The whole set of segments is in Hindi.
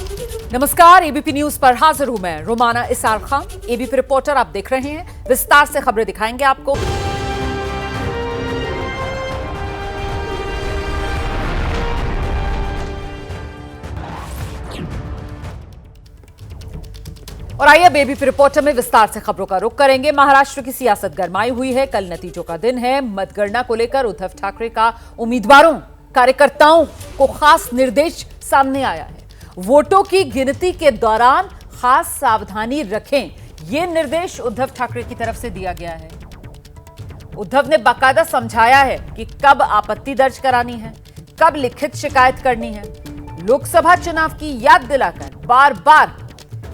नमस्कार, एबीपी न्यूज पर हाजिर हूं मैं रोमाना इसार खान। एबीपी रिपोर्टर आप देख रहे हैं। विस्तार से खबरें दिखाएंगे आपको। और आइए एबीपी रिपोर्टर में विस्तार से खबरों का रुख करेंगे। महाराष्ट्र की सियासत गरमाई हुई है। कल नतीजों का दिन है। मतगणना को लेकर उद्धव ठाकरे का उम्मीदवारों कार्यकर्ताओं को खास निर्देश सामने आया है। वोटों की गिनती के दौरान खास सावधानी रखें, यह निर्देश उद्धव ठाकरे की तरफ से दिया गया है। उद्धव ने बाकायदा समझाया है कि कब आपत्ति दर्ज करानी है, कब लिखित शिकायत करनी है। लोकसभा चुनाव की याद दिलाकर बार बार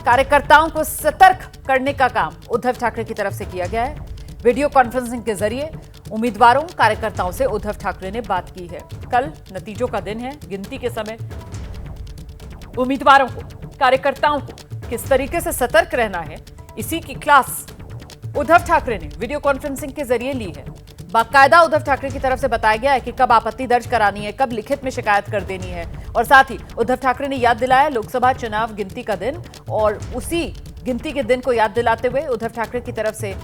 कार्यकर्ताओं को सतर्क करने का काम उद्धव ठाकरे की तरफ से किया गया है। वीडियो कॉन्फ्रेंसिंग के जरिए उम्मीदवारों कार्यकर्ताओं से उद्धव ठाकरे ने बात की है। कल नतीजों का दिन है। गिनती के समय उम्मीदवारों को, कार्यकर्ताओं को किस तरीके से सतर्क रहना है, इसी की क्लास उद्धव ठाकरे ने वीडियो कॉन्फ्रेंसिंग के जरिए ली है। बाकायदा उद्धव ठाकरे की तरफ से बताया गया है कि कब आपत्ति दर्ज करानी है, कब लिखित में शिकायत कर देनी है। और साथ ही उद्धव ठाकरे ने याद दिलाया लोकसभा चुनाव गिनती का दिन, और उसी गिनती के दिन को याद दिलाते हुए उद्धव ठाकरे की तरफ से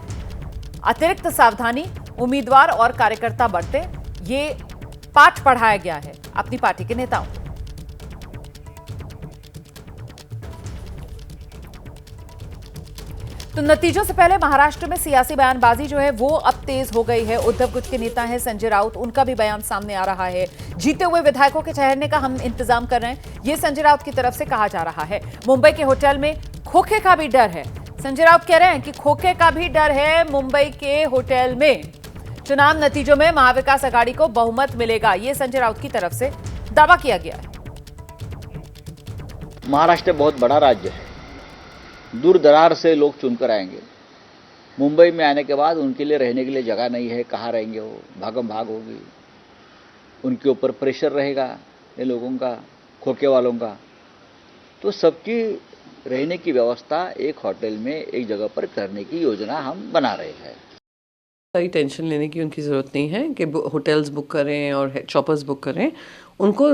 अतिरिक्त सावधानी उम्मीदवार और कार्यकर्ता बरते, ये पाठ पढ़ाया गया है अपनी पार्टी के नेताओं को। तो नतीजों से पहले महाराष्ट्र में सियासी बयानबाजी जो है वो अब तेज हो गई है। उद्धव गुट के नेता हैं संजय राउत, उनका भी बयान सामने आ रहा है। जीते हुए विधायकों के ठहरने का हम इंतजाम कर रहे हैं, ये संजय राउत की तरफ से कहा जा रहा है। मुंबई के होटल में खोखे का भी डर है। संजय राउत कह रहे हैं कि खोखे का भी डर है मुंबई के होटल में। चुनाव नतीजों में महाविकास आघाड़ी को बहुमत मिलेगा, ये संजय राउत की तरफ से दावा किया गया है। महाराष्ट्र बहुत बड़ा राज्य है, दूर दरार से लोग चुनकर आएंगे। मुंबई में आने के बाद उनके लिए रहने के लिए जगह नहीं है, कहाँ रहेंगे वो, भागम भाग होगी, उनके ऊपर प्रेशर रहेगा ये लोगों का, खोखे वालों का। तो सबकी रहने की व्यवस्था एक होटल में एक जगह पर करने की योजना हम बना रहे हैं। सारी टेंशन लेने की उनकी ज़रूरत नहीं है कि होटल्स बुक करें और चॉपर्स बुक करें। उनको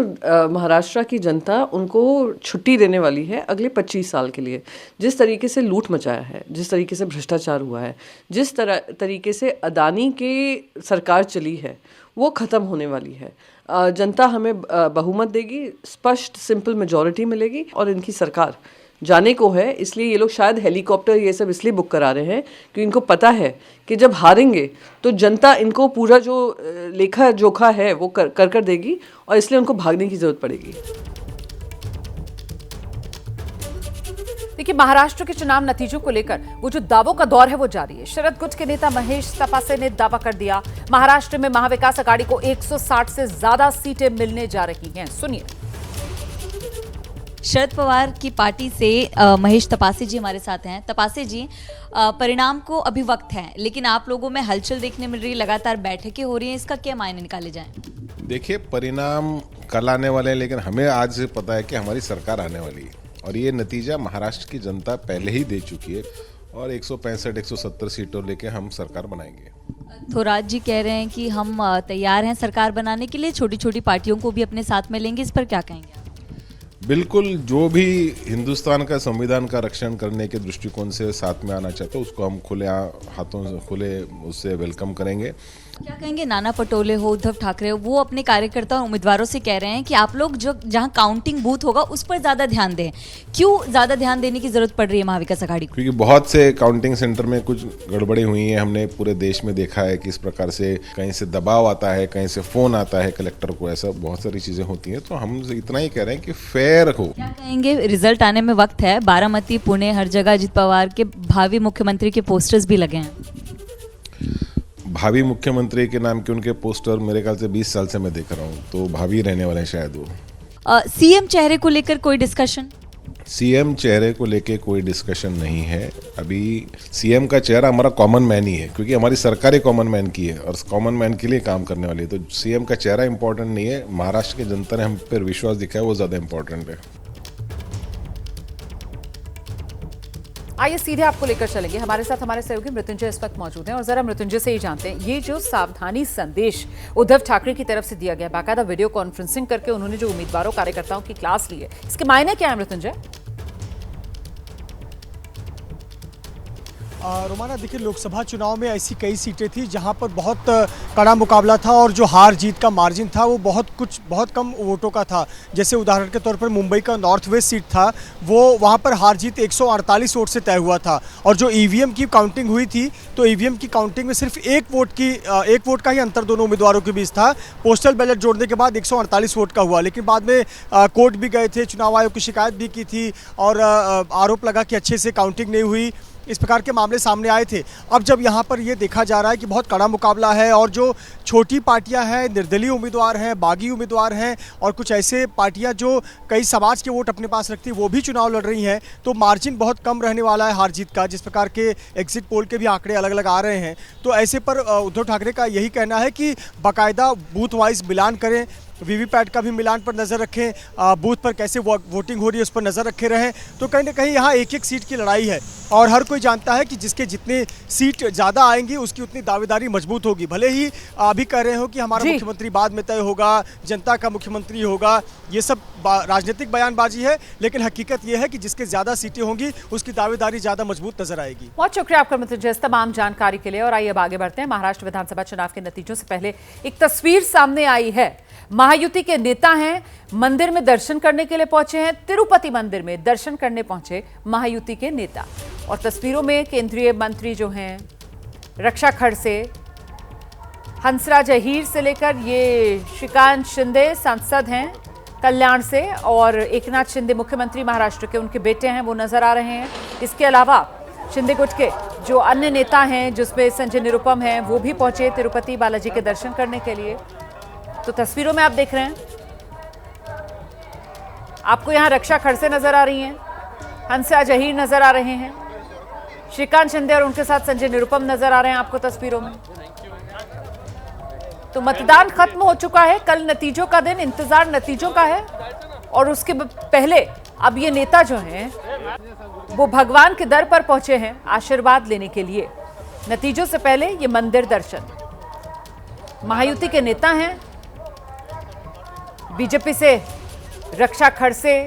महाराष्ट्र की जनता उनको छुट्टी देने वाली है अगले 25 साल के लिए। जिस तरीके से लूट मचाया है, जिस तरीके से भ्रष्टाचार हुआ है, जिस तरीके से अदानी की सरकार चली है, वो ख़त्म होने वाली है। जनता हमें बहुमत देगी, स्पष्ट सिंपल मेजॉरिटी मिलेगी और इनकी सरकार जाने को है। इसलिए ये लोग शायद हेलीकॉप्टर ये सब इसलिए बुक करा रहे हैं क्योंकि इनको पता है कि जब हारेंगे तो जनता इनको पूरा जो लेखा जोखा है वो कर देगी और इसलिए उनको भागने की जरूरत पड़ेगी। देखिए, महाराष्ट्र के चुनाव नतीजों को लेकर वो जो दावों का दौर है वो जारी है। शरद गुट के नेता महेश तपासे ने दावा कर दिया महाराष्ट्र में महाविकास आघाड़ी को 160 से ज्यादा सीटें मिलने जा रही हैं। सुनिए। शरद पवार की पार्टी से महेश तपासे जी हमारे साथ हैं। तपासे जी, परिणाम को अभी वक्त है, लेकिन आप लोगों में हलचल देखने मिल रही है, लगातार बैठकें हो रही हैं, इसका क्या मायने निकाले जाएं? देखिए, परिणाम कल आने वाले हैं, लेकिन हमें आज से पता है कि हमारी सरकार आने वाली है और ये नतीजा महाराष्ट्र की जनता पहले ही दे चुकी है और 165-170 सीटों लेके हम सरकार बनाएंगे। थोराट जी कह रहे हैं कि हम तैयार हैं सरकार बनाने के लिए, छोटी छोटी पार्टियों को भी अपने साथ में लेंगे, इस पर क्या कहेंगे? बिल्कुल, जो भी हिंदुस्तान का संविधान का रक्षण करने के दृष्टिकोण से साथ में आना चाहता है उसको हम खुले हाथों से खुले उससे वेलकम करेंगे। क्या कहेंगे नाना पटोले हो, उद्धव ठाकरे हो, वो अपने कार्यकर्ता और उम्मीदवारों से कह रहे हैं कि आप लोग जो जहां काउंटिंग बूथ होगा उस पर ज्यादा ध्यान दें। क्यों ज्यादा ध्यान देने की जरूरत पड़ रही है महाविकास आघाड़ी को? क्योंकि बहुत से काउंटिंग सेंटर में कुछ गड़बड़ी हुई है। हमने पूरे देश में देखा है कि इस प्रकार से कहीं से दबाव आता है, कहीं से फोन आता है कलेक्टर को, ऐसा बहुत सारी चीजें होती हैं। तो हम इतना ही कह रहे हैं कि फेयर हो। क्या कहेंगे, रिजल्ट आने में वक्त है, बारामती, पुणे, हर जगह अजित पवार के भावी मुख्यमंत्री के पोस्टर्स भी लगे हैं। भावी मुख्यमंत्री के नाम के उनके पोस्टर मेरे ख्याल से 20 साल से मैं देख रहा हूँ, तो भावी रहने वाले हैं शायद वो। सीएम चेहरे को लेकर कोई डिस्कशन? सीएम चेहरे को लेके कोई डिस्कशन नहीं है। अभी सीएम का चेहरा हमारा कॉमन मैन ही है, क्योंकि हमारी सरकार ही कॉमन मैन की है और कॉमन मैन के लिए काम करने वाली है। तो सीएम का चेहरा इंपॉर्टेंट नहीं है, महाराष्ट्र की जनता ने हम पर विश्वास दिखाया, वो ज़्यादा इंपॉर्टेंट है। आइए सीधे आपको लेकर चलेंगे, हमारे साथ हमारे सहयोगी मृत्युंजय इस वक्त मौजूद हैं और जरा मृत्युंजय से ही जानते हैं ये जो सावधानी संदेश उद्धव ठाकरे की तरफ से दिया गया, बाकायदा वीडियो कॉन्फ्रेंसिंग करके उन्होंने जो उम्मीदवारों कार्यकर्ताओं की क्लास ली है, इसके मायने क्या है मृत्युंजय? रोमाना देखिए, लोकसभा चुनाव में ऐसी कई सीटें थी जहां पर बहुत कड़ा मुकाबला था और जो हार जीत का मार्जिन था वो बहुत कम वोटों का था। जैसे उदाहरण के तौर पर मुंबई का नॉर्थ वेस्ट सीट था, वो वहां पर हार जीत 148 वोट से तय हुआ था और जो ईवीएम की काउंटिंग हुई थी तो ईवीएम की काउंटिंग में सिर्फ एक वोट का ही अंतर दोनों उम्मीदवारों के बीच था। पोस्टल बैलेट जोड़ने के बाद 148 वोट का हुआ, लेकिन बाद में कोर्ट भी गए थे, चुनाव आयोग की शिकायत भी की थी और आरोप लगा कि अच्छे से काउंटिंग नहीं हुई, इस प्रकार के मामले सामने आए थे। अब जब यहाँ पर ये देखा जा रहा है कि बहुत कड़ा मुकाबला है और जो छोटी पार्टियाँ हैं, निर्दलीय उम्मीदवार हैं, बागी उम्मीदवार हैं और कुछ ऐसे पार्टियाँ जो कई समाज के वोट अपने पास रखती हैं वो भी चुनाव लड़ रही हैं, तो मार्जिन बहुत कम रहने वाला है हार जीत का। जिस प्रकार के एग्जिट पोल के भी आंकड़े अलग अलग आ रहे हैं, तो ऐसे पर उद्धव ठाकरे का यही कहना है कि बाकायदा बूथ वाइज मिलान करें, वीवीपैट का भी मिलान पर नज़र रखें, बूथ पर कैसे वोटिंग हो रही है उस पर नज़र रखे रहें। तो कहीं ना कहीं यहाँ एक एक सीट की लड़ाई है और हर कोई जानता है कि जिसके जितने सीट ज़्यादा आएंगी उसकी उतनी दावेदारी मजबूत होगी। भले ही अभी कह रहे हो कि हमारा मुख्यमंत्री बाद में तय होगा, जनता का मुख्यमंत्री होगा, ये सब राजनीतिक बयानबाजी है, लेकिन हकीकत ये है कि जिसके ज़्यादा सीटें होंगी उसकी दावेदारी ज़्यादा मजबूत नजर आएगी। बहुत शुक्रिया आपका मृत्युंजय इस तमाम जानकारी के लिए। और आइए अब आगे बढ़ते हैं। महाराष्ट्र विधानसभा चुनाव के नतीजों से पहले एक तस्वीर सामने आई है। महायुति के नेता हैं, मंदिर में दर्शन करने के लिए पहुंचे हैं, तिरुपति मंदिर में दर्शन करने पहुंचे महायुति के नेता। और तस्वीरों में केंद्रीय मंत्री जो हैं रक्षा खड़से, हंसराज अहीर से लेकर ये श्रीकांत शिंदे सांसद हैं कल्याण से, और एकनाथ शिंदे मुख्यमंत्री महाराष्ट्र के, उनके बेटे हैं, वो नजर आ रहे हैं। इसके अलावा शिंदे गुट के जो अन्य नेता हैं जिसमें संजय निरुपम हैं, वो भी पहुंचे तिरुपति बालाजी के दर्शन करने के लिए। तो तस्वीरों में आप देख रहे हैं, आपको यहां रक्षा खड़से नजर आ रही हैं, हंसराज अहीर नजर आ रहे हैं, श्रीकांत शिंदे और उनके साथ संजय निरुपम नजर आ रहे हैं आपको तस्वीरों में। तो मतदान खत्म हो चुका है, कल नतीजों का दिन, इंतजार नतीजों का है। और उसके पहले अब ये नेता जो हैं वो भगवान के दर पर पहुंचे हैं आशीर्वाद लेने के लिए। नतीजों से पहले ये मंदिर दर्शन। महायुति के नेता हैं, बीजेपी से रक्षा खड़से,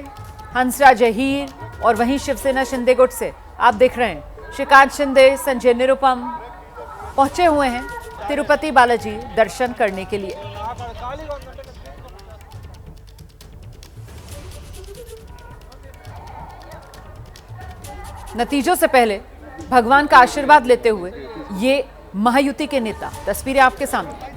हंसराज अहीर और वहीं शिवसेना शिंदे गुट से आप देख रहे हैं श्रीकांत शिंदे, संजय निरुपम पहुंचे हुए हैं तिरुपति बालाजी दर्शन करने के लिए। नतीजों से पहले भगवान का आशीर्वाद लेते हुए ये महायुति के नेता, तस्वीरें आपके सामने।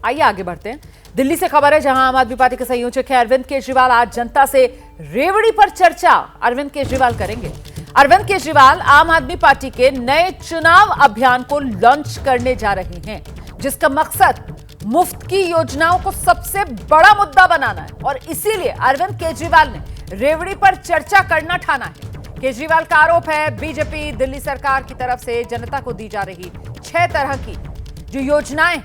आइए आगे बढ़ते हैं। दिल्ली से खबर है जहां आम आदमी पार्टी के संयोजक हैं अरविंद केजरीवाल आज जनता से रेवड़ी पर चर्चा अरविंद केजरीवाल करेंगे। अरविंद केजरीवाल आम आदमी पार्टी के नए चुनाव अभियान को लॉन्च करने जा रहे हैं, जिसका मकसद मुफ्त की योजनाओं को सबसे बड़ा मुद्दा बनाना है। और इसीलिए अरविंद केजरीवाल ने रेवड़ी पर चर्चा करना ठाना है। केजरीवाल का आरोप है बीजेपी दिल्ली सरकार की तरफ से जनता को दी जा रही 6 तरह की जो योजनाएं,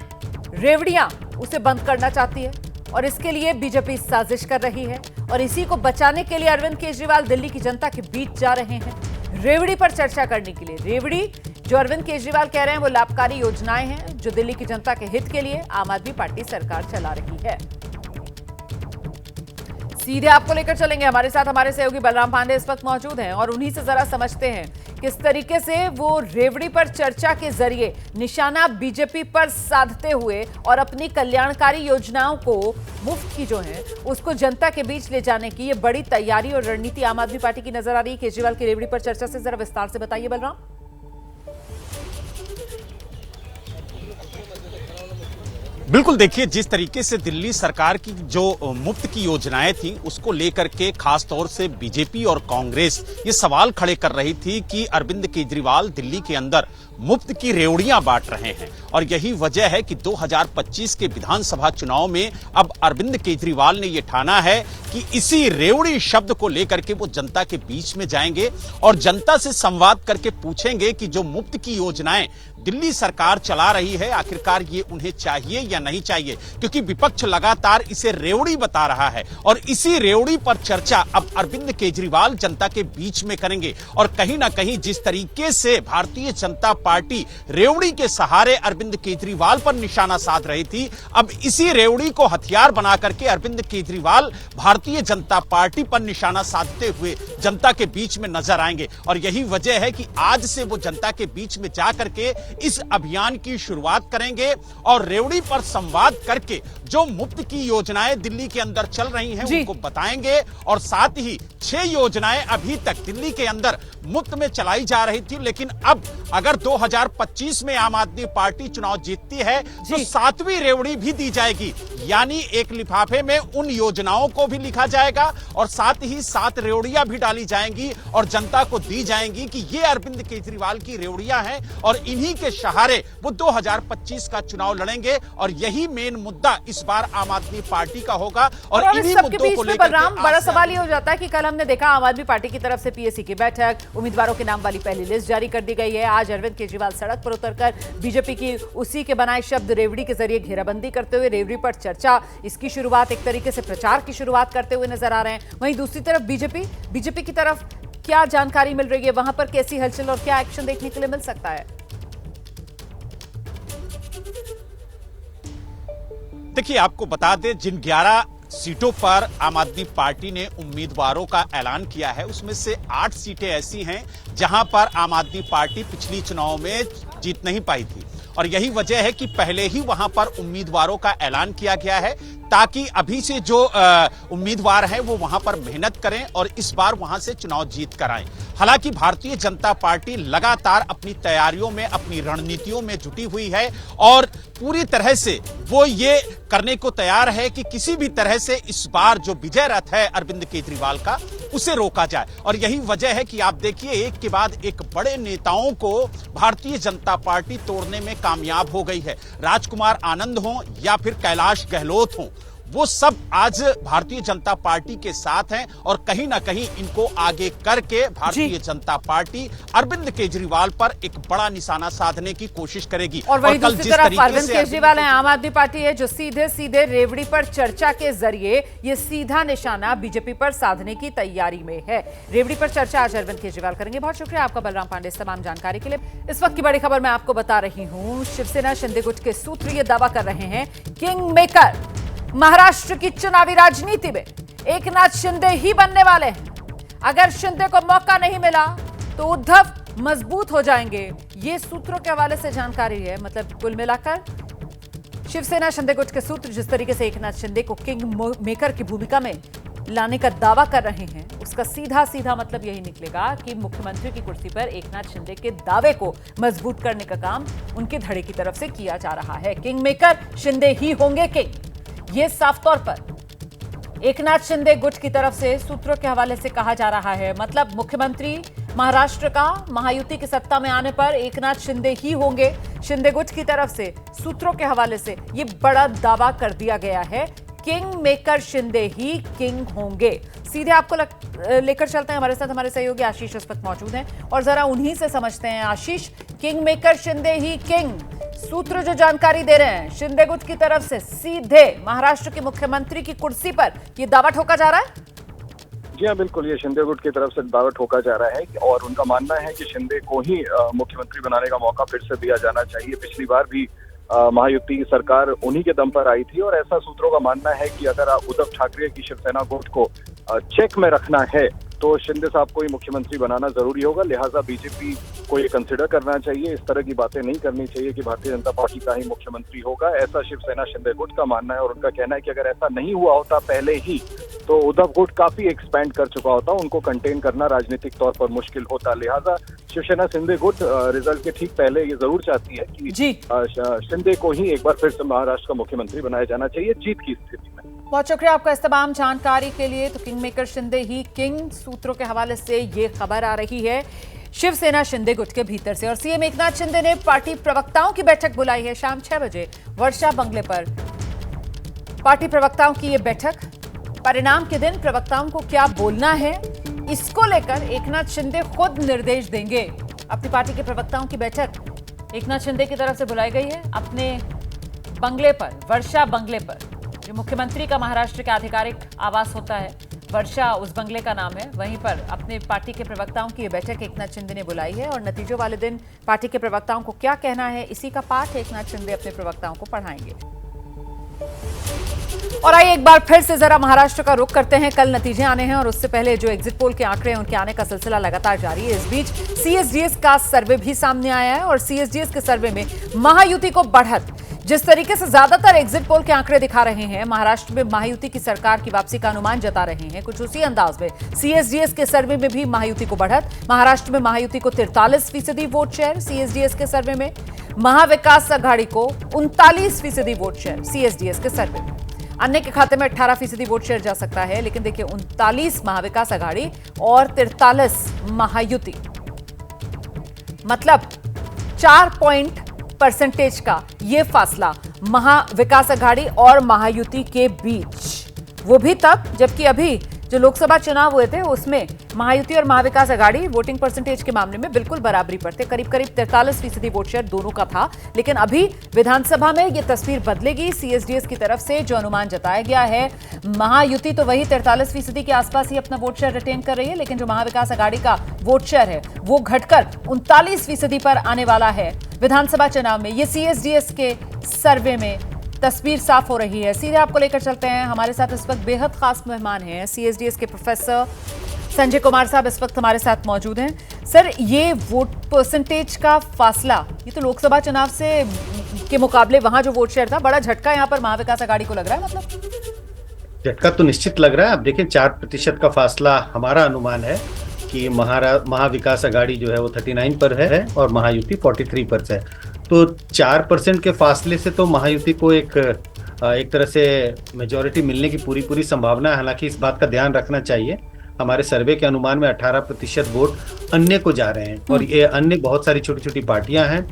रेवड़ियां, उसे बंद करना चाहती है और इसके लिए बीजेपी साजिश कर रही है। और इसी को बचाने के लिए अरविंद केजरीवाल दिल्ली की जनता के बीच जा रहे हैं रेवड़ी पर चर्चा करने के लिए। रेवड़ी जो अरविंद केजरीवाल कह रहे हैं वो लाभकारी योजनाएं हैं जो दिल्ली की जनता के हित के लिए आम आदमी पार्टी सरकार चला रही है। सीधे आपको लेकर चलेंगे, हमारे साथ हमारे सहयोगी बलराम पांडे इस वक्त मौजूद हैं और उन्हीं से जरा समझते हैं किस तरीके से वो रेवड़ी पर चर्चा के जरिए निशाना बीजेपी पर साधते हुए और अपनी कल्याणकारी योजनाओं को मुफ्त की जो है उसको जनता के बीच ले जाने की ये बड़ी तैयारी और रणनीति आम आदमी पार्टी की नजर आ रही है। केजरीवाल की रेवड़ी पर चर्चा से जरा विस्तार से बताइए बलराम। बिल्कुल, देखिए जिस तरीके से दिल्ली सरकार की जो मुफ्त की योजनाएं थी उसको लेकर के खास तौर से बीजेपी और कांग्रेस ये सवाल खड़े कर रही थी कि अरविंद केजरीवाल दिल्ली के अंदर मुफ्त की रेवड़ियां बांट रहे हैं। और यही वजह है कि 2025 के विधानसभा चुनाव में अब अरविंद केजरीवाल ने यह ठाना है कि इसी रेवड़ी शब्द को लेकर के वो जनता के बीच में जाएंगे और जनता से संवाद करके पूछेंगे कि जो मुफ्त की योजनाएं दिल्ली सरकार चला रही है आखिरकार ये उन्हें चाहिए या नहीं चाहिए, क्योंकि विपक्ष लगातार इसे रेवड़ी बता रहा है। और इसी रेवड़ी पर चर्चा अब अरविंद केजरीवाल जनता के बीच में करेंगे। और कहीं ना कहीं जिस तरीके से भारतीय जनता पार्टी रेवड़ी के सहारे अरविंद केजरीवाल पर निशाना साध रही थी, अब इसी रेवड़ी को हथियार बना करके अरविंद केजरीवाल भारतीय जनता पार्टी पर निशाना साधते हुए जनता के बीच में नजर आएंगे। और यही वजह है कि आज से वो जनता के बीच में जाकर के इस अभियान की शुरुआत करेंगे और रेवड़ी पर संवाद करके जो मुफ्त की योजनाएं दिल्ली के अंदर चल रही हैं उनको बताएंगे। और साथ ही 6 योजनाएं अभी तक दिल्ली के अंदर मुफ्त में चलाई जा रही थी, लेकिन अब अगर 2025 में आम आदमी पार्टी चुनाव जीतती है तो 7वीं रेवड़ी भी दी जाएगी। यानी एक लिफाफे में उन योजनाओं को भी लिखा जाएगा और साथ ही 7 रेवड़ियां भी डाली जाएंगी और जनता को दी जाएंगी कि ये अरविंद केजरीवाल की रेवड़ियां हैं और इन्हीं के सहारे वो 2025 का चुनाव लड़ेंगे। और यही मेन मुद्दा इस बार आम आदमी पार्टी का होगा। और इन्हीं मुद्दों को लेकर बलराम, बड़ा सवाल ये हो जाता है कि कल हमने देखा आम आदमी पार्टी की तरफ से पीएसी की बैठक, उम्मीदवारों के नाम वाली पहली लिस्ट जारी कर दी गई है। आज अरविंद केजरीवाल सड़क पर उतरकर बीजेपी की उसी के बनाए शब्द रेवड़ी के जरिए घेराबंदी करते हुए रेवड़ी पर चर्चा, इसकी शुरुआत एक तरीके से प्रचार की शुरुआत करते हुए नजर आ रहे हैं। वहीं दूसरी तरफ बीजेपी की तरफ क्या जानकारी मिल रही है, वहां पर कैसी हलचल और क्या एक्शन देखने के लिए मिल सकता है? देखिए, आपको बता दें जिन 11 सीटों पर आम आदमी पार्टी ने उम्मीदवारों का ऐलान किया है उसमें से 8 सीटें ऐसी हैं जहां पर आम आदमी पार्टी पिछली चुनाव में जीत नहीं पाई थी। और यही वजह है कि पहले ही वहां पर उम्मीदवारों का ऐलान किया गया है ताकि अभी से जो उम्मीदवार हैं वो वहां पर मेहनत करें और इस बार वहां से चुनाव जीत कर आएं। हालांकि भारतीय जनता पार्टी लगातार अपनी तैयारियों में, अपनी रणनीतियों में जुटी हुई है और पूरी तरह से वो ये करने को तैयार है कि किसी भी तरह से इस बार जो विजय रथ है अरविंद केजरीवाल का उसे रोका जाए। और यही वजह है कि आप देखिए एक के बाद एक बड़े नेताओं को भारतीय जनता पार्टी तोड़ने में कामयाब हो गई है। राजकुमार आनंद हो या फिर कैलाश गहलोत हो, वो सब आज भारतीय जनता पार्टी के साथ हैं और कहीं ना कहीं इनको आगे करके भारतीय जनता पार्टी अरविंद केजरीवाल पर एक बड़ा निशाना साधने की कोशिश करेगी। और वहीं दूसरी तरफ अरविंद केजरीवाल है, आम आदमी पार्टी है जो सीधे सीधे रेवड़ी पर चर्चा के जरिए ये सीधा निशाना बीजेपी पर साधने की तैयारी में है। रेवड़ी पर चर्चा आज अरविंद केजरीवाल करेंगे। बहुत शुक्रिया आपका बलराम पांडे इस तमाम जानकारी के लिए। इस वक्त की बड़ी खबर मैं आपको बता रही हूं, शिवसेना शिंदे गुट के सूत्र ये दावा कर रहे हैं किंग मेकर महाराष्ट्र की चुनावी राजनीति में एकनाथ शिंदे ही बनने वाले हैं। अगर शिंदे को मौका नहीं मिला तो उद्धव मजबूत हो जाएंगे। ये सूत्रों के हवाले से जानकारी है। मतलब कुल मिलाकर शिवसेना शिंदे गुट के सूत्र जिस तरीके से एकनाथ शिंदे को किंग मेकर की भूमिका में लाने का दावा कर रहे हैं उसका सीधा सीधा मतलब यही निकलेगा कि मुख्यमंत्री की कुर्सी पर एकनाथ शिंदे के दावे को मजबूत करने का काम उनके धड़े की तरफ से किया जा रहा है। किंग मेकर शिंदे ही होंगे किंग, ये साफ तौर पर एकनाथ शिंदे गुट की तरफ से सूत्रों के हवाले से कहा जा रहा है। मतलब मुख्यमंत्री महाराष्ट्र का महायुति की सत्ता में आने पर एकनाथ शिंदे ही होंगे। शिंदे गुट की तरफ से सूत्रों के हवाले से ये बड़ा दावा कर दिया गया है, किंग मेकर शिंदे ही किंग होंगे। सीधे आपको लेकर चलते हैं, हमारे साथ हमारे सहयोगी आशीष इस वक्त मौजूद हैं और जरा उन्हीं से समझते हैं। आशीष, किंग मेकर शिंदे ही किंग, सूत्र जो जानकारी दे रहे हैं शिंदे गुट की तरफ से सीधे महाराष्ट्र के मुख्यमंत्री की कुर्सी पर ये दावा ठोका जा रहा है? जी हाँ, बिल्कुल, ये शिंदे गुट की तरफ से दावा ठोका जा रहा है और उनका मानना है कि शिंदे को ही मुख्यमंत्री बनाने का मौका फिर से दिया जाना चाहिए। पिछली बार भी महायुति की सरकार उन्हीं के दम पर आई थी और ऐसा सूत्रों का मानना है कि अगर उद्धव ठाकरे की शिवसेना गुट को चेक में रखना है तो शिंदे साहब को ही मुख्यमंत्री बनाना जरूरी होगा। लिहाजा बीजेपी को ये कंसिडर करना चाहिए, इस तरह की बातें नहीं करनी चाहिए कि भारतीय जनता पार्टी का ही मुख्यमंत्री होगा। ऐसा शिवसेना शिंदे गुट का मानना है और उनका कहना है कि अगर ऐसा नहीं हुआ होता पहले ही तो उद्धव गुट काफी एक्सपैंड कर चुका होता, उनको कंटेन करना राजनीतिक तौर पर मुश्किल होता। लिहाजा शिवसेना शिंदे गुट रिजल्ट के ठीक पहले ये जरूर चाहती है कि शिंदे को ही एक बार फिर से महाराष्ट्र का मुख्यमंत्री बनाया जाना चाहिए जीत की स्थिति में। बहुत शुक्रिया आपका इस तमाम जानकारी के लिए। तो किंग मेकर शिंदे ही किंग, सूत्रों के हवाले से ये खबर आ रही है। शिवसेना शिंदे गुट के भीतर से। और सीएम एकनाथ शिंदे ने पार्टी प्रवक्ताओं की बैठक बुलाई है शाम 6 बजे वर्षा बंगले पर। पार्टी प्रवक्ताओं की यह बैठक, परिणाम के दिन प्रवक्ताओं को क्या बोलना है इसको लेकर एकनाथ शिंदे खुद निर्देश देंगे। अपनी पार्टी के प्रवक्ताओं की बैठक एकनाथ शिंदे की तरफ से बुलाई गई है अपने बंगले पर, वर्षा बंगले पर, जो मुख्यमंत्री का महाराष्ट्र का आधिकारिक आवास होता है। वर्षा उस बंगले का नाम है। वहीं पर अपने पार्टी के प्रवक्ताओं की यह बैठक एकनाथ शिंदे ने बुलाई है और नतीजों वाले दिन पार्टी के प्रवक्ताओं को क्या कहना है इसी का पाठ एकनाथ शिंदे अपने प्रवक्ताओं को पढ़ाएंगे। और आइए एक बार फिर से जरा महाराष्ट्र का रुख करते हैं। कल नतीजे आने हैं और उससे पहले जो एग्जिट पोल के आंकड़े हैं उनके आने का सिलसिला लगातार जारी है। इस बीच सीएसडीएस का सर्वे भी सामने आया है और सीएसडीएस के सर्वे में महायुति को बढ़त, जिस तरीके से ज्यादातर एग्जिट पोल के आंकड़े दिखा रहे हैं महाराष्ट्र में महायुति की सरकार की वापसी का अनुमान जता रहे हैं, कुछ उसी अंदाज में सीएसडीएस के सर्वे में भी महायुति को बढ़त। महाराष्ट्र में महायुति को 43% वोट शेयर सीएसडीएस के सर्वे में, महाविकास आघाड़ी को 39% वोट शेयर सीएसडीएस के सर्वे में। अन्य के खाते में 18% वोट शेयर जा सकता है, लेकिन देखिए 39 महाविकास आघाड़ी और 43 महायुति, मतलब 4% का ये फासला महाविकास आघाड़ी और महायुति के बीच। वो भी तब जबकि अभी जो लोकसभा चुनाव हुए थे उसमें महायुति और महाविकास आघाड़ी वोटिंग परसेंटेज के मामले में बिल्कुल बराबरी पर थे, करीब करीब 43% वोट शेयर दोनों का था। लेकिन अभी विधानसभा में ये तस्वीर बदलेगी। सीएसडीएस की तरफ से जो अनुमान जताया गया है, महायुति तो वही 43% के आसपास ही अपना वोट शेयर रिटेन कर रही है, लेकिन जो महाविकास आघाड़ी का वोट शेयर है वो घटकर 39% पर आने वाला है विधानसभा चुनाव में। ये सीएसडीएस के सर्वे में तस्वीर साफ हो रही है। सीधे आपको लेकर चलते हैं, हमारे साथ इस वक्त बेहद खास मेहमान हैं सीएसडीएस के प्रोफेसर संजय कुमार साहब इस वक्त हमारे साथ मौजूद हैं। सर, ये वोट परसेंटेज का फासला, ये तो लोकसभा चुनाव से के मुकाबले वहां जो वोट शेयर था, बड़ा झटका यहाँ पर महाविकास आघाड़ी को लग रहा है। मतलब झटका तो निश्चित लग रहा है। अब देखिए 4% का फासला हमारा अनुमान है कि महाविकास आघाड़ी जो है वो 39 पर है और महायुति 43 पर है। तो 4% के फासले से तो महायुति को एक तरह से मेजॉरिटी मिलने की पूरी संभावना है। हालांकि इस बात का ध्यान रखना चाहिए, हमारे सर्वे के अनुमान में 18% वोट अन्य को जा रहे हैं और ये अन्य बहुत सारी छोटी छोटी पार्टियां हैं,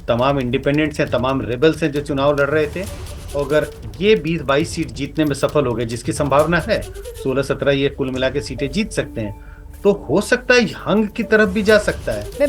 तमाम इंडिपेंडेंट्स हैं, तमाम रेबल्स हैं जो चुनाव लड़ रहे थे। अगर ये 20-22 सीट जीतने में सफल हो गए, जिसकी संभावना है 16-17 ये कुल मिला के सीटें जीत सकते हैं, तो हो सकता है हंग की तरफ भी जा सकता है।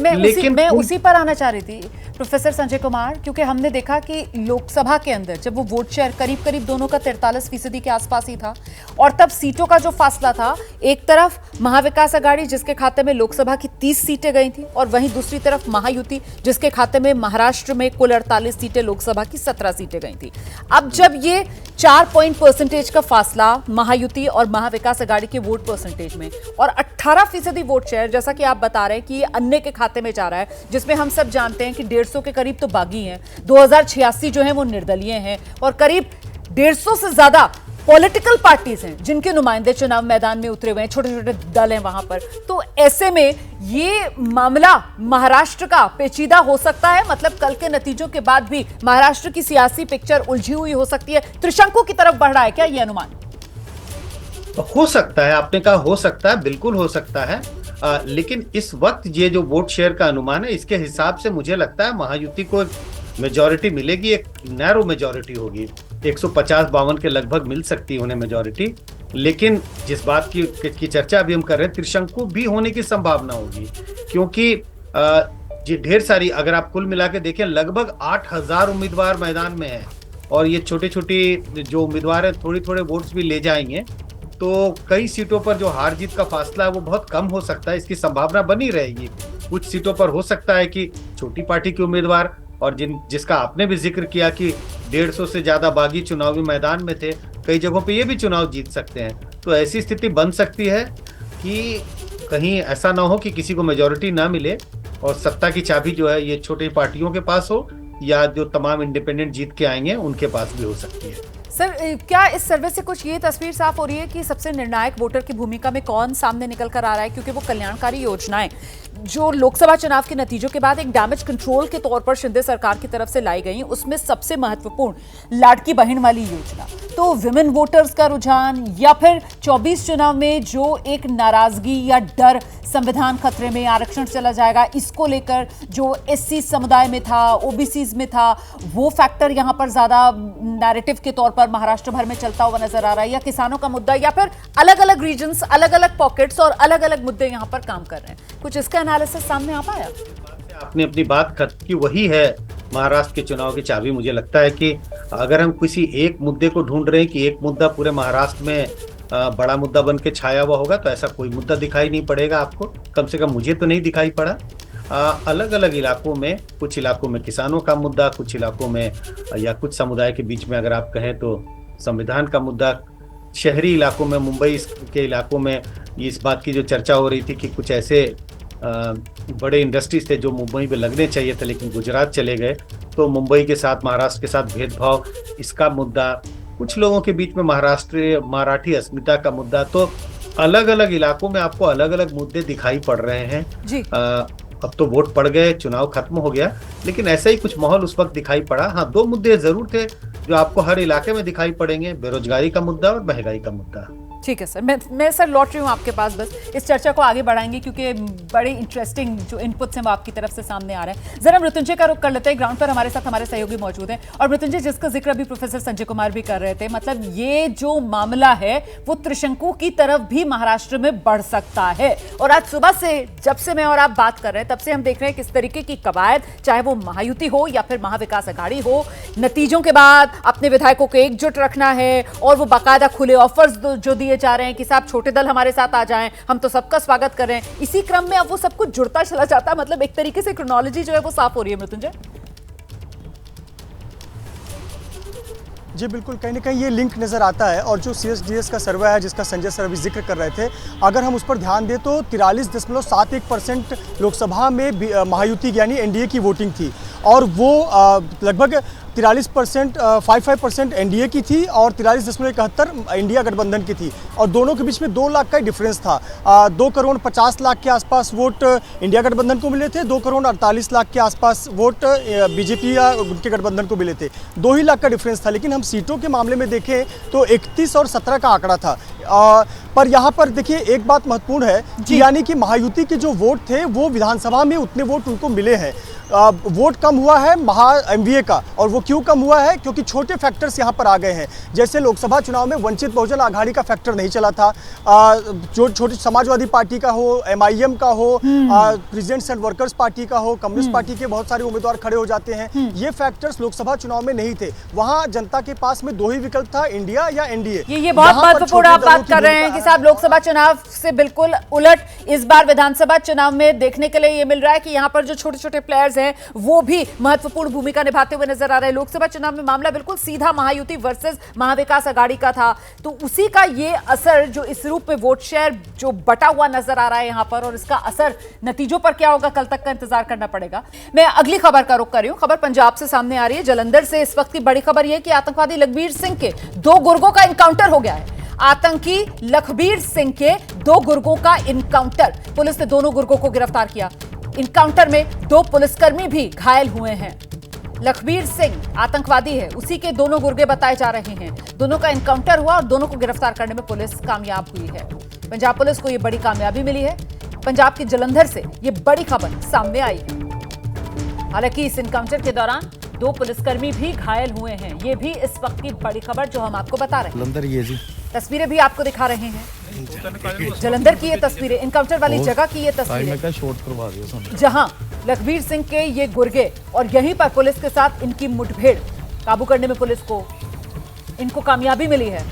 मैं उसी पर आना चाह रही थी प्रोफेसर संजय कुमार, क्योंकि हमने देखा कि लोकसभा के अंदर जब वो वोट शेयर करीब दोनों का 43% के आसपास ही था और तब सीटों का जो फासला था, एक तरफ महाविकास आघाड़ी जिसके खाते में लोकसभा की 30 सीटें गई थी और वहीं दूसरी तरफ महायुति जिसके खाते में महाराष्ट्र में कुल 48 सीटें, लोकसभा की 17 सीटें गई थी। अब जब ये 4% का फासला महायुति और महाविकास आघाड़ी के वोट परसेंटेज में और 18% वोट शेयर, जैसा कि आप बता रहे हैं कि ये अन्य के खाते में जा रहा है, जिसमें हम सब जानते हैं कि 150 के करीब तो बागी हैं, 2086 जो हैं वो निर्दलीय हैं और करीब 150 से ज्यादा पॉलिटिकल पार्टीज हैं जिनके नुमाइंदे चुनाव मैदान में उतरे हुए हैं, छोटे छोटे दल हैं वहां पर। तो ऐसे में ये मामला महाराष्ट्र का पेचीदा हो सकता है, मतलब कल के नतीजों के बाद भी महाराष्ट्र की सियासी पिक्चर उलझी हुई हो सकती है, त्रिशंकु की तरफ बढ़ रहा है क्या ये अनुमान? हो सकता है, आपने कहा हो सकता है, बिल्कुल हो सकता है। लेकिन इस वक्त ये जो वोट शेयर का अनुमान है, इसके हिसाब से मुझे लगता है महायुति को मेजॉरिटी मिलेगी, एक नैरो मेजॉरिटी होगी, 150-52 के लगभग मिल सकती है उन्हें मेजॉरिटी। लेकिन जिस बात की चर्चा अभी हम कर रहे हैं, त्रिशंकु भी होने की संभावना होगी, क्योंकि ये ढेर सारी, अगर आप कुल मिला के देखें, लगभग 8000 उम्मीदवार मैदान में हैं और ये छोटे छोटे जो उम्मीदवार हैं थोड़े वोट्स भी ले जाएंगे, तो कई सीटों पर जो हार जीत का फासला है वो बहुत कम हो सकता है, इसकी संभावना बनी रहेगी। कुछ सीटों पर हो सकता है कि छोटी पार्टी के उम्मीदवार और जिसका आपने भी जिक्र किया कि 150 से ज्यादा बागी चुनावी मैदान में थे, कई जगहों पे ये भी चुनाव जीत सकते हैं। तो ऐसी स्थिति बन सकती है कि कहीं ऐसा ना हो कि किसी को मेजॉरिटी ना मिले और सत्ता की चाबी जो है ये छोटी पार्टियों के पास हो या जो तमाम इंडिपेंडेंट जीत के आएंगे उनके पास भी हो सकती है। सर, क्या इस सर्वे से कुछ ये तस्वीर साफ हो रही है कि सबसे निर्णायक वोटर की भूमिका में कौन सामने निकल कर आ रहा है? क्योंकि वो कल्याणकारी योजनाएं जो लोकसभा चुनाव के नतीजों के बाद एक डैमेज कंट्रोल के तौर पर शिंदे सरकार की तरफ से लाई गई, उसमें सबसे महत्वपूर्ण लाड़की बहन वाली योजना, तो विमेन वोटर्स का रुझान या फिर 24 चुनाव में जो एक नाराजगी या डर संविधान खतरे में, आरक्षण चला जाएगा, इसको लेकर जो एससी समुदाय में था, ओबीसीज में था, वो फैक्टर यहां पर ज्यादा नैरेटिव के तौर पर महाराष्ट्र भर में चलता हुआ नजर आ रहा है, या किसानों का मुद्दा, या फिर अलग अलग रीजन्स, अलग अलग पॉकेट्स और अलग अलग मुद्दे यहां पर काम कर रहे हैं? कुछ इसका एनालिसिस सामने आ पाया? आपने अपनी बात खत्म की, वही है महाराष्ट्र के चुनाव की चाबी। मुझे लगता है कि अगर हम किसी एक मुद्दे को ढूंढ रहे हैं कि एक मुद्दा पूरे महाराष्ट्र में बड़ा मुद्दा बन के छाया हुआ होगा, तो ऐसा कोई मुद्दा दिखाई नहीं पड़ेगा आपको। कम से कम मुझे तो नहीं दिखाई पड़ा। अलग अलग इलाकों में, कुछ इलाकों में किसानों का मुद्दा, कुछ इलाकों में या कुछ समुदाय के बीच में अगर आप कहें तो संविधान का मुद्दा, शहरी इलाकों में, मुंबई के इलाकों में इस बात की जो चर्चा हो रही थी कि कुछ ऐसे बड़े इंडस्ट्रीज थे जो मुंबई में लगने चाहिए थे लेकिन गुजरात चले गए, तो मुंबई के साथ, महाराष्ट्र के साथ भेदभाव, इसका मुद्दा, कुछ लोगों के बीच में महाराष्ट्र मराठी अस्मिता का मुद्दा, तो अलग अलग इलाकों में आपको अलग अलग मुद्दे दिखाई पड़ रहे हैं जी। अब तो वोट पड़ गए, चुनाव खत्म हो गया, लेकिन ऐसा ही कुछ माहौल उस वक्त दिखाई पड़ा। हाँ, दो मुद्दे जरूर थे जो आपको हर इलाके में दिखाई पड़ेंगे, बेरोजगारी का मुद्दा और महंगाई का मुद्दा। ठीक है सर, मैं सर लौट रही हूँ आपके पास, बस इस चर्चा को आगे बढ़ाएंगे क्योंकि बड़े इंटरेस्टिंग जो इनपुट्स हैं वो आपकी तरफ से सामने आ रहे हैं। जरा मृत्युंजय का रुख कर लेते हैं। ग्राउंड पर हमारे साथ हमारे सहयोगी मौजूद हैं, और मृत्युंजय, जिसका जिक्र अभी प्रोफेसर संजय कुमार भी कर रहे थे, मतलब ये जो मामला है वो त्रिशंकु की तरफ भी महाराष्ट्र में बढ़ सकता है। और आज सुबह से, जब से मैं और आप बात कर रहे हैं, तब से हम देख रहे हैं किस तरीके की कवायद, चाहे वो महायुति हो या फिर महाविकास अघाड़ी हो, नतीजों के बाद अपने विधायकों को एकजुट रखना है, और वो बाकायदा खुले ऑफर्स जो दिए जा रहे हैं कि साहब छोटे दल हमारे साथ आ जाएं, हम तो सबका स्वागत कर रहे हैं। इसी क्रम में अब वो सब कुछ जुड़ता चला जाता है, मतलब एक तरीके से क्रोनोलॉजी जो है वो साफ हो रही है। मृत्युंजय जी बिल्कुल, कहीं ना कहीं ये लिंक नज़र आता है। और जो CSDS का सर्वे है जिसका संजय सर अभी जिक्र कर रहे थे, अगर हम उस पर ध्यान दें तो 43.71% लोकसभा में महायुति यानी NDA की वोटिंग थी, और वो लगभग 55% NDA की थी और 43.71 इंडिया गठबंधन की थी, और दोनों के बीच में 2 लाख का डिफरेंस था। 2 करोड़ 50 लाख के आसपास वोट इंडिया गठबंधन को मिले थे, 2 करोड़ 48 लाख के आसपास वोट बीजेपी या उनके गठबंधन को मिले थे। 2 ही लाख का डिफरेंस था। लेकिन हम सीटों के मामले में देखें तो 31 और 17 का आंकड़ा था। पर यहाँ पर देखिए एक बात महत्वपूर्ण है कि यानी कि महायुति के जो वोट थे वो विधानसभा में उतने वोट उनको मिले हैं। वोट कम हुआ है MVA का, और वो क्यों कम हुआ है? क्योंकि छोटे फैक्टर्स यहाँ पर आ गए हैं। जैसे लोकसभा चुनाव में वंचित बहुजन आघाड़ी का फैक्टर नहीं चला था, जो छोटी समाजवादी पार्टी का हो, MIM का हो, प्रेसिडेंट्स एंड वर्कर्स पार्टी का हो, कम्युनिस्ट पार्टी के बहुत सारे उम्मीदवार खड़े हो जाते हैं। ये फैक्टर्स लोकसभा चुनाव में नहीं थे। वहाँ जनता के पास में 2 ही विकल्प था, इंडिया या NDA। ये बहुत महत्वपूर्ण आप बात कर रहे हैं कि साहब लोकसभा चुनाव से बिल्कुल उलट इस बार विधानसभा चुनाव में देखने के लिए ये मिल रहा है कि यहाँ पर जो छोटे छोटे प्लेयर्स हैं वो भी महत्वपूर्ण भूमिका निभाते हुए नजर आ रहे हैं। लोकसभा चुनाव में मामला बिल्कुल सीधा महायुति वर्सेस महाविकास अघाड़ी का था, तो उसी का ये असर जो इस रूप में वोट शेयर जो बटा हुआ नजर आ रहा है यहाँ पर, और इसका असर नतीजों पर क्या होगा कल तक का इंतजार करना पड़ेगा। मैं अगली खबर का रुख कर रही हूँ। खबर पंजाब से सामने आ रही है। जलंधर से इस वक्त की बड़ी खबर यह कि आतंकवादी लखबीर सिंह के 2 गुर्गों का इनकाउंटर हो गया है। आतंकी लखबीर सिंह के 2 गुर्गों का इनकाउंटर, पुलिस ने दोनों गुर्गों को गिरफ्तार किया। इनकाउंटर में 2 पुलिसकर्मी भी घायल हुए हैं। लखबीर सिंह आतंकवादी है, उसी के दोनों गुर्गे बताए जा रहे हैं। दोनों का इनकाउंटर हुआ और दोनों को गिरफ्तार करने में पुलिस कामयाब हुई है। पंजाब पुलिस को यह बड़ी कामयाबी मिली है। पंजाब के जलंधर से यह बड़ी खबर सामने आई है। हालांकि इस इनकाउंटर के दौरान 2 पुलिसकर्मी भी घायल हुए हैं। ये भी इस वक्त की बड़ी खबर जो हम आपको बता रहे हैं। ये जी तस्वीरें भी आपको दिखा रहे हैं। जलंधर की ये तस्वीरें, इनकाउंटर वाली जगह की ये तस्वीरें, जहां लखबीर सिंह के ये गुर्गे और यहीं पर पुलिस के साथ इनकी मुठभेड़, काबू करने में पुलिस को इनको कामयाबी मिली है।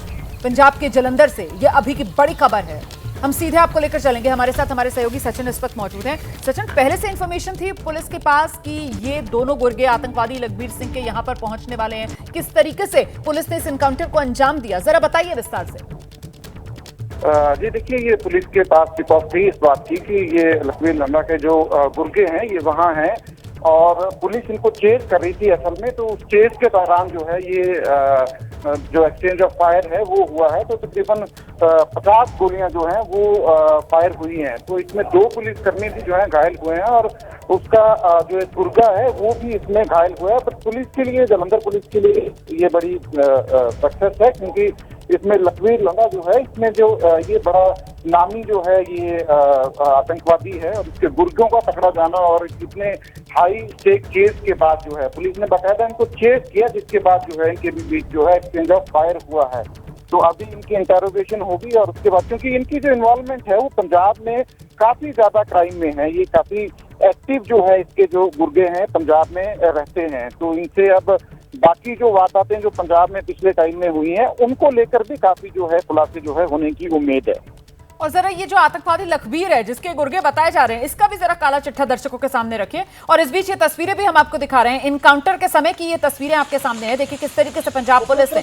पंजाब के जलंधर से ये अभी की बड़ी खबर है। हम सीधे आपको लेकर चलेंगे। हमारे साथ हमारे सहयोगी सचिन इस वक्त मौजूद हैं। सचिन, पहले से इंफॉर्मेशन थी पुलिस के पास कि ये दोनों गुर्गे आतंकवादी लखबीर सिंह के यहाँ पर पहुंचने वाले हैं? किस तरीके से पुलिस ने इस इनकाउंटर को अंजाम दिया, जरा बताइए विस्तार से। जी देखिए, ये पुलिस के पास रिपोर्ट थी इस बात की कि ये लखबीर नंदा के जो गुर्गे हैं ये वहाँ हैं, और पुलिस इनको चेज कर रही थी असल में। तो उस चेज के दौरान जो है ये जो एक्सचेंज ऑफ फायर है वो हुआ है। तो तकरीबन 50 गोलियां जो हैं वो फायर हुई हैं। तो इसमें 2 पुलिसकर्मी भी जो है घायल हुए हैं, और उसका जो गुर्गा है वो भी इसमें घायल हुआ है। पर पुलिस के लिए, जलंधर पुलिस के लिए ये बड़ी सक्सेस है, क्योंकि इसमें लखवीर लंगा जो है, इसमें जो ये बड़ा नामी जो है ये आतंकवादी है, और इसके गुर्गों का पकड़ा जाना, और इतने हाई स्टेक केस के बाद जो है पुलिस ने बाकायदा इनको चेस किया, जिसके बाद जो है इनके बीच जो है एक्सचेंज ऑफ फायर हुआ है। तो अभी इनकी इंटरोगेशन होगी, और उसके बाद क्योंकि इनकी जो इन्वॉल्वमेंट है वो पंजाब में काफी ज्यादा क्राइम में है, ये काफी एक्टिव जो है, इसके जो गुर्गे हैं पंजाब में रहते हैं, तो इनसे अब बाकी जो वारदातें जो पंजाब में पिछले टाइम में हुई हैं उनको लेकर भी काफी जो है खुलासे जो है होने की उम्मीद है। और जरा ये जो आतंकवादी लखबीर है जिसके गुर्गे बताए जा रहे हैं, इसका भी जरा काला चिट्ठा दर्शकों के सामने रखिए। और इस बीच ये तस्वीरें भी हम आपको दिखा रहे हैं, इनकाउंटर के समय की ये तस्वीरें आपके सामने हैं। देखिए किस तरीके से पंजाब पुलिस ने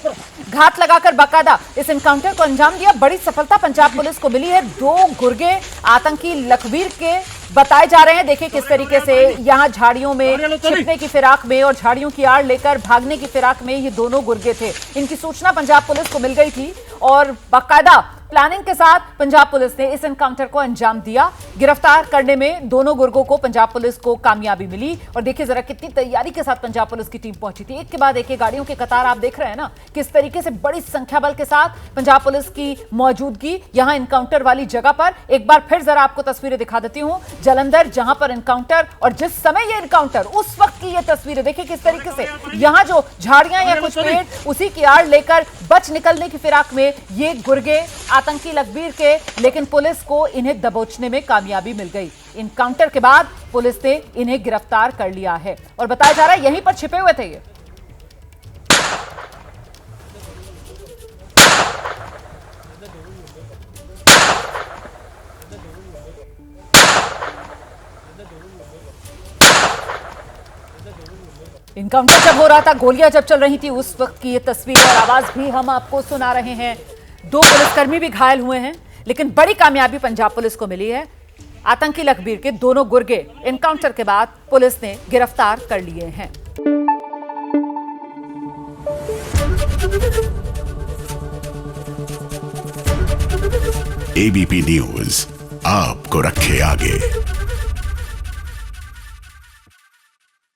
घात लगाकर बाकायदा इस इनकाउंटर को अंजाम दिया। बड़ी सफलता पंजाब पुलिस को मिली है। 2 गुर्गे आतंकी लखबीर के बताए जा रहे हैं। देखिए किस तरीके से यहाँ झाड़ियों में छिपने की फिराक में और झाड़ियों की आड़ लेकर भागने की फिराक में ये दोनों गुर्गे थे। इनकी सूचना पंजाब पुलिस को मिल गई थी और बाकायदा प्लानिंग के साथ पंजाब पुलिस ने इस एनकाउंटर को अंजाम दिया। गिरफ्तार करने में दोनों गुर्गों को पंजाब पुलिस को कामयाबी मिली। और देखिए जरा कितनी तैयारी के साथ पंजाब पुलिस की टीम पहुंची थी। एक के बाद एक गाड़ियों के कतार आप देख रहे हैं ना, किस तरीके से बड़ी संख्या बल के साथ पंजाब पुलिस की मौजूदगी यहां एनकाउंटर वाली जगह पर। एक बार फिर जरा आपको तस्वीरें दिखा देती हूं, जलंधर जहां पर एनकाउंटर और जिस समय ये एनकाउंटर, उस वक्त की ये तस्वीरें देखिए किस तरीके से यहां जो झाड़ियां या कुछ पेड़ उसी की आड़ लेकर बच निकलने की फिराक में ये गुर्गे आतंकी लखबीर के, लेकिन पुलिस को इन्हें दबोचने में कामयाबी मिल गई। इनकाउंटर के बाद पुलिस ने इन्हें गिरफ्तार कर लिया है और बताया जा रहा है यहीं पर छिपे हुए थे ये। इनकाउंटर जब हो रहा था, गोलियां जब चल रही थी, उस वक्त की ये तस्वीर और आवाज भी हम आपको सुना रहे हैं। 2 पुलिसकर्मी भी घायल हुए हैं, लेकिन बड़ी कामयाबी पंजाब पुलिस को मिली है। आतंकी लखबीर के दोनों गुर्गे एनकाउंटर के बाद पुलिस ने गिरफ्तार कर लिए हैं। एबीपी न्यूज आपको रखे आगे।